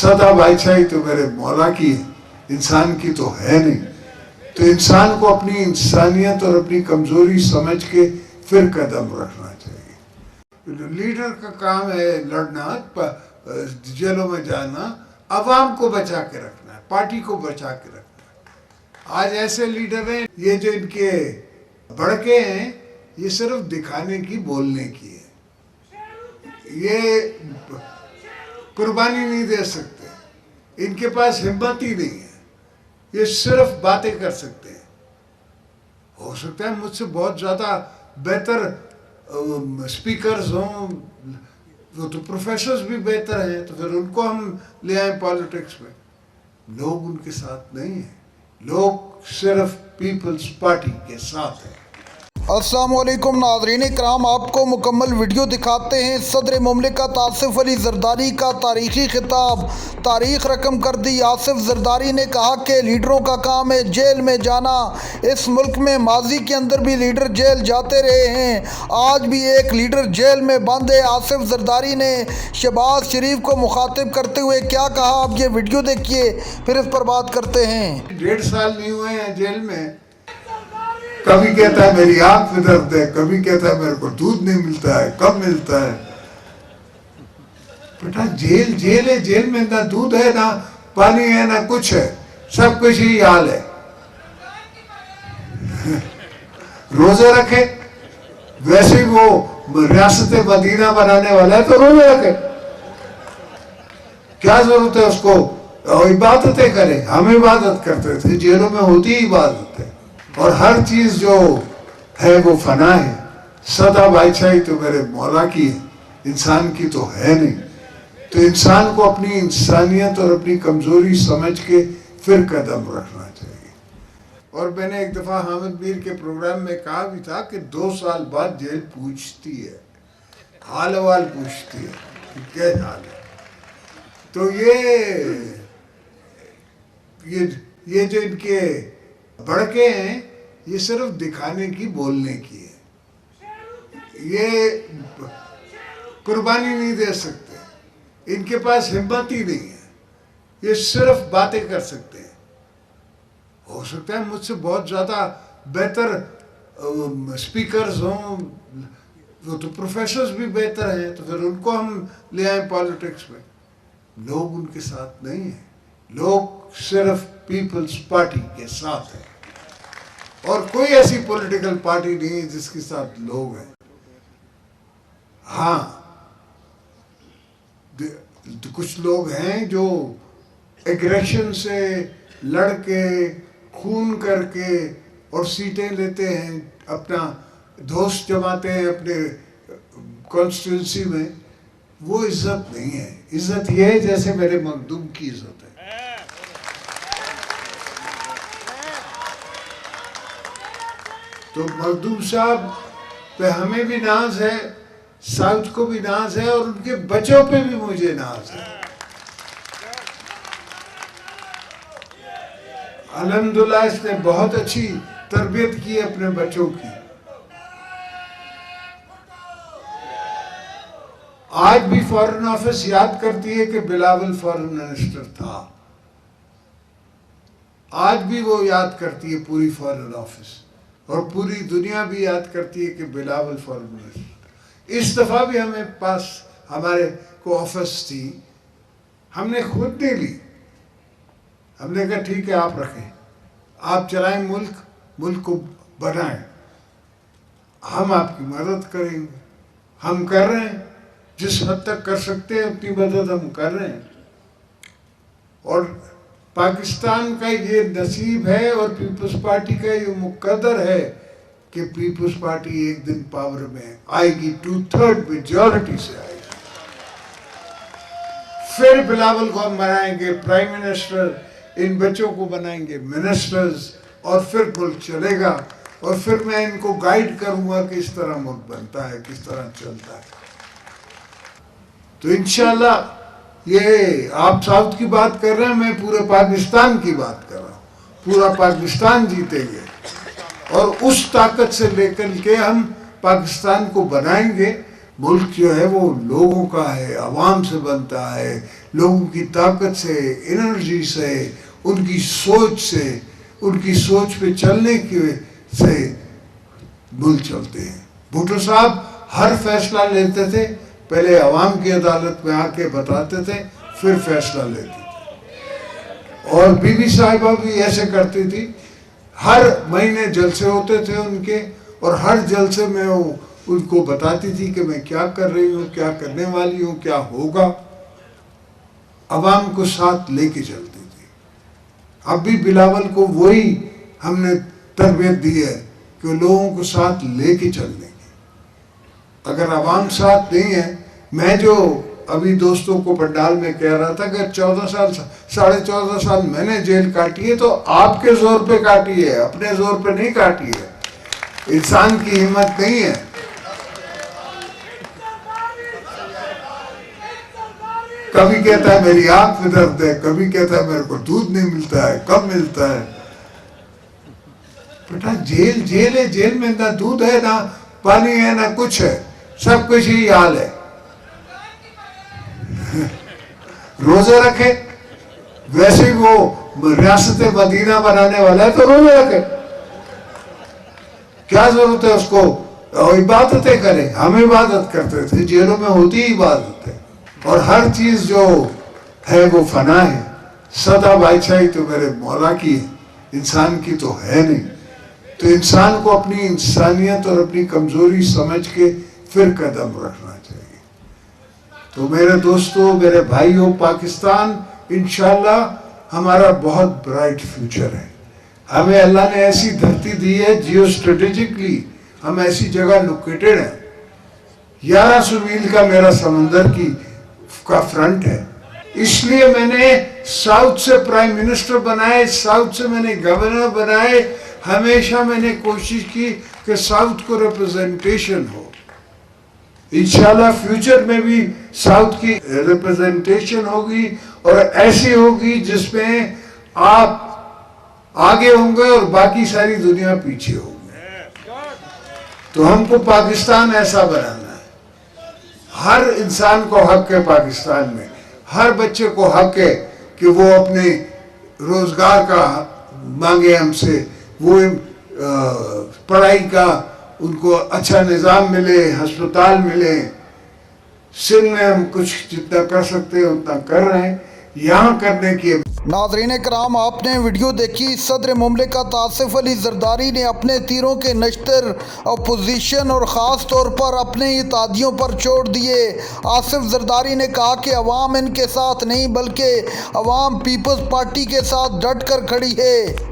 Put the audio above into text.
सदा बादशाही तो मेरे मौला की है, इंसान की तो है नहीं। तो इंसान को अपनी इंसानियत और अपनी कमजोरी समझ के फिर कदम रखना चाहिए। लीडर का काम है लड़ना, जेलों में जाना, अवाम को बचा के रखना है, पार्टी को बचा के रखना है। आज ऐसे लीडर हैं, ये जो इनके भड़के हैं, ये सिर्फ दिखाने की, बोलने की है। ये कुर्बानी नहीं दे सकते, इनके पास हिम्मत ही नहीं है, ये सिर्फ बातें कर सकते हैं। हो सकता है मुझसे बहुत ज़्यादा बेहतर स्पीकर्स हों, वो तो प्रोफेसर्स भी बेहतर हैं, तो फिर उनको हम ले आए पॉलिटिक्स में। लोग उनके साथ नहीं हैं, लोग सिर्फ पीपल्स पार्टी के साथ हैं। अस्सलाम वालेकुम नाज़रीन इकराम, आपको मुकम्मल वीडियो दिखाते हैं। सदर मुमलिकत आसिफ अली ज़रदारी का तारीख़ी खिताब। तारीख़ रकम कर दी। आसिफ ज़रदारी ने कहा कि लीडरों का काम है जेल में जाना। इस मुल्क में माजी के अंदर भी लीडर जेल जाते रहे हैं, आज भी एक लीडर जेल में बंद है। आसिफ ज़रदारी ने शहबाज शरीफ को मुखातिब करते हुए क्या कहा, आप ये वीडियो देखिए, फिर इस पर बात करते हैं। 1.5 साल नहीं हुए हैं जेल में। कभी कहता है मेरी आंख में दर्द है, कभी कहता है मेरे को दूध नहीं मिलता है, कब मिलता है। बेटा जेल जेल है, जेल में ना दूध है, ना पानी है, ना कुछ है, सब कुछ ही हाल है। रोजे रखे, वैसे ही वो रियासत मदीना बनाने वाला है तो रोजे रखे, क्या जरूरत है उसको, इबादतें करे। हम इबादत करते थे, जेलों में होती ही इबादत है, और हर चीज जो है वो फना है। सदा बादशाही तो मेरे मौला की है, इंसान की तो है नहीं। तो इंसान को अपनी इंसानियत और अपनी कमजोरी समझ के फिर कदम रखना चाहिए। और मैंने एक दफा हामिद मीर के प्रोग्राम में कहा भी था कि 2 साल बाद जेल पूछती है, हाल अहवाल पूछती है कि क्या हाल है। तो ये जो इनके भड़के हैं, ये सिर्फ दिखाने की, बोलने की है। ये कुर्बानी नहीं दे सकते, इनके पास हिम्मत ही नहीं है, ये सिर्फ बातें कर सकते हैं। हो सकता है मुझसे बहुत ज़्यादा बेहतर स्पीकर्स हों, वो तो प्रोफेसर्स भी बेहतर हैं, तो फिर उनको हम ले आए पॉलिटिक्स में। लोग उनके साथ नहीं हैं, लोग सिर्फ पीपल्स पार्टी के साथ हैं। और कोई ऐसी पॉलिटिकल पार्टी नहीं है जिसके साथ लोग हैं। हाँ, कुछ लोग हैं जो एग्रेशन से लड़ के, खून करके और सीटें लेते हैं, अपना दोस्त जमाते हैं अपने कॉन्स्टिट्यूंसी में। वो इज्जत नहीं है। इज्जत ये है जैसे मेरे मखदूम की इज्जत है। तो मखदूम साहब पे हमें भी नाज है, साउथ को भी नाज है, और उनके बच्चों पे भी मुझे नाज है। अल्हम्दुलिल्लाह इसने बहुत अच्छी तरबियत की अपने बच्चों की। आज भी फॉरेन ऑफिस याद करती है कि बिलावल फॉरेन मिनिस्टर था। आज भी वो याद करती है, पूरी फॉरेन ऑफिस, और पूरी दुनिया भी याद करती है कि बिलावल फॉरेन मिनिस्टर। इस दफा भी हमें पास हमारे को ऑफिस थी, हमने खुद नहीं ली। हमने कहा ठीक है आप रखें, आप चलाएं मुल्क, मुल्क को बनाएं, हम आपकी मदद करेंगे। हम कर रहे हैं, जिस हद तक कर सकते हैं उतनी मदद हम कर रहे हैं। और पाकिस्तान का ये नसीब है और पीपल्स पार्टी का ये मुकद्दर है कि पीपल्स पार्टी एक दिन पावर में आएगी, 2/3 मेजॉरिटी से आएगी। फिर बिलावल को हम बनाएंगे प्राइम मिनिस्टर, इन बच्चों को बनाएंगे मिनिस्टर्स, और फिर मुल्क चलेगा। और फिर मैं इनको गाइड करूंगा कि इस तरह मुल्क बनता है, किस तरह चलता है। तो इंशाल्लाह ये आप साउथ की बात कर रहे हैं, मैं पूरे पाकिस्तान की बात कर रहा हूँ। पूरा पाकिस्तान जीतेंगे, और उस ताकत से लेकर के हम पाकिस्तान को बनाएंगे। मुल्क जो है वो लोगों का है, अवाम से बनता है, लोगों की ताकत से, एनर्जी से, उनकी सोच पे चलने की से मुल्क चलते हैं। भुट्टो साहब हर फैसला लेते थे, पहले अवाम की अदालत में आके बताते थे, फिर फैसला लेते थे। और बीबी साहिबा भी ऐसे करती थी, हर महीने जलसे होते थे उनके, और हर जलसे में वो उनको बताती थी कि मैं क्या कर रही हूँ, क्या करने वाली हूँ, क्या होगा। अवाम को साथ लेके चलती थी। अब भी बिलावल को वही हमने तरबियत दी है कि लोगों को साथ लेके चलने की। अगर अवाम साथ नहीं है, मैं जो अभी दोस्तों को पंडाल में कह रहा था कि 14 साल 14.5 साल मैंने जेल काटी है, तो आपके जोर पे काटी है, अपने जोर पे नहीं काटी है। इंसान की हिम्मत नहीं है। कभी कहता है मेरी आंख में दर्द है, कभी कहता है मेरे को दूध नहीं मिलता है, कब मिलता है। बेटा जेल है, जेल में ना दूध है, ना पानी है, ना कुछ है, सब कुछ ही हाल है। रोजे रखे, वैसे ही वो रियासत मदीना बनाने वाला है तो रोजे रखे, क्या जरूरत है उसको, इबादतें करे। हम इबादत करते थे, जेलों में होती ही इबादत है, और हर चीज जो है वो फना है। सदा बादशाही तो मेरे मौला की है, इंसान की तो है नहीं। तो इंसान को अपनी इंसानियत और अपनी कमजोरी समझ के फिर कदम रखना चाहिए। तो मेरे दोस्तों, मेरे भाइयों, पाकिस्तान इंशाल्लाह हमारा बहुत ब्राइट फ्यूचर है। हमें अल्लाह ने ऐसी धरती दी है, जियो स्ट्रेटेजिकली हम ऐसी जगह लोकेटेड है। 1100 मील का मेरा समंदर का फ्रंट है, इसलिए मैंने साउथ से प्राइम मिनिस्टर बनाए, साउथ से मैंने गवर्नर बनाए। हमेशा मैंने कोशिश की कि साउथ को रिप्रेजेंटेशन हो। इंशाल्लाह फ्यूचर में भी साउथ की रिप्रेजेंटेशन होगी, और ऐसी होगी जिसमें आप आगे होंगे और बाकी सारी दुनिया पीछे होगी। तो हमको पाकिस्तान ऐसा बनाना है। हर इंसान को हक है पाकिस्तान में, हर बच्चे को हक है कि वो अपने रोजगार का मांगे हमसे, वो पढ़ाई का उनको अच्छा निज़ाम मिले, अस्पताल मिले। सिंध में हम कुछ जितना कर सकते हैं उतना कर रहे हैं, यहाँ करने की। नाज़रीन कराम, आपने वीडियो देखी। सदर मुमलिकत आसिफ अली जरदारी ने अपने तीरों के नश्तर अपोजिशन और ख़ास तौर पर अपने इत्तेहादियों पर छोड़ दिए। आसिफ जरदारी ने कहा कि अवाम इनके साथ नहीं बल्कि अवाम पीपल्स पार्टी के साथ डट कर खड़ी है।